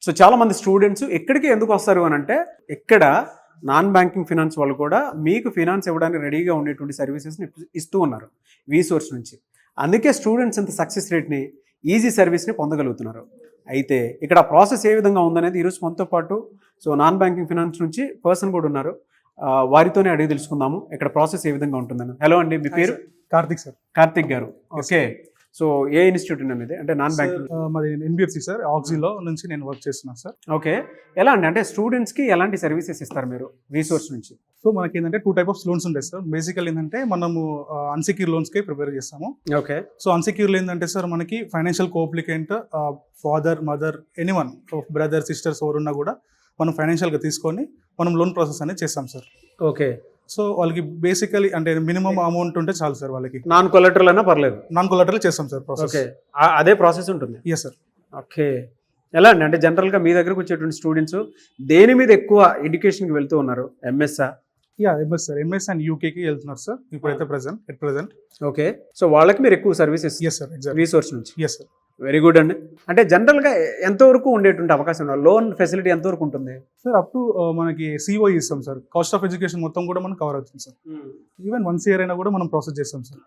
So చాలా మంది students ఎక్కడికి ఎందుకు వస్తారు అని అంటే, ఇక్కడ నాన్ బ్యాంకింగ్ ఫినాన్స్ వాళ్ళు కూడా మీకు ఫినాన్స్ ఇవ్వడానికి రెడీగా ఉండేటువంటి సర్వీసెస్ని ఇస్తూ ఉన్నారు వీసోర్స్ నుంచి. అందుకే స్టూడెంట్స్ ఇంత సక్సెస్ రేట్ని, ఈజీ సర్వీస్ని పొందగలుగుతున్నారు. అయితే ఇక్కడ ప్రాసెస్ ఏ విధంగా ఉందనేది ఈరోజు మనతో పాటు సో నాన్ బ్యాంకింగ్ ఫినాన్స్ నుంచి పర్సన్ కూడా ఉన్నారు, వారితోనే అడిగి తెలుసుకుందాము ఇక్కడ ప్రాసెస్ ఏ విధంగా ఉంటుందని. హలో అండి, మీ పేరు? కార్తిక్ సార్. కార్తిక్ గారు, ఓకే. సో ఏ ఇన్స్టిట్యూట్ అనేది, అంటే నాన్ బ్యాంకింగ్? మాది ఎన్బిఎఫ్సి సార్, ఆక్సిలో నుంచి నేను వర్క్ చేస్తున్నాను సార్. ఓకే. ఎలా అండి, అంటే స్టూడెంట్స్కి ఎలాంటి సర్వీసెస్ ఇస్తారు మీరు వీసోర్స్ నుంచి? సో మనకి ఏంటంటే 2 టైప్ ఆఫ్ లోన్స్ ఉంటాయి సార్. బేసికల్ ఏంటంటే మనము అన్సెక్యూర్ లోన్స్కి ప్రిపేర్ చేస్తాము. ఓకే. సో అన్సెక్యూర్లో ఏంటంటే సార్ మనకి financial co-applicant father, mother, anyone, brother, sisters ఎవరున్నా కూడా మనం ఫైనాన్షియల్గా తీసుకొని మనం లోన్ ప్రాసెస్ అనేది చేస్తాం సార్. ఓకే. సో వాళ్ళకి బేసికలీ అంటే మినిమం అమౌంట్ ఉంటే చాలు సార్. వాళ్ళకి నాన్ కొలెటరల్ అయినా పర్లేదు? నాన్ కొలాటరల్ చేస్తాం సార్ ప్రాసెస్. ఓకే, అదే ప్రాసెస్ ఉంటుంది? Yes sir. ఓకే. ఎలా అండి, అంటే జనరల్గా మీ దగ్గరకు వచ్చేటువంటి స్టూడెంట్స్ దేని మీద ఎక్కువ ఎడ్యుకేషన్కి వెళ్తూ ఉన్నారు? ఎంఎస్ఆ? ఎంఎస్ సార్, ఎంఎస్ అండ్ యూకేకి వెళ్తున్నారు సార్ ఇప్పుడైతే ప్రెసెంట్. ఓకే. సో వాళ్ళకి మీరు ఎక్కువ services yes sir, exact resource నుంచి? Yes sir. వెరీ గుడ్ అండి. అంటే జనరల్గా ఎంతవరకు ఉండేటువంటి అవకాశం, లోన్ ఫెసిలిటీ ఎంతవరకు ఉంటుంది సార్? అప్ టు మనకి సిఓ ఇస్తాం సార్. కాస్ట్ ఆఫ్ ఎడ్యుకేషన్ మొత్తం కూడా మనం కవర్ అవుతుంది సార్. ఈవెన్ 1 year అయినా కూడా మనం ప్రాసెస్ చేస్తాం సార్.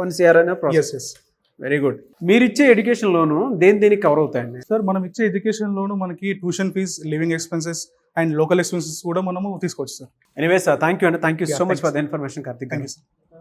1 year అయినా ప్రాసెస్? ఎస్. Very good. మీరు ఇచ్చే ఎడ్యుకేషన్ లోను దేనికి కవర్ అవుతాయండి సార్? మనం ఇచ్చే ఎడ్యుకేషన్ లోను మనకి tuition fees, living expenses and local expenses కూడా మనము తీసుకోవచ్చు సార్. ఎనీవేస్, థ్యాంక్ యూ అండి. Thank you so much for the information Karthik. Thank you sir.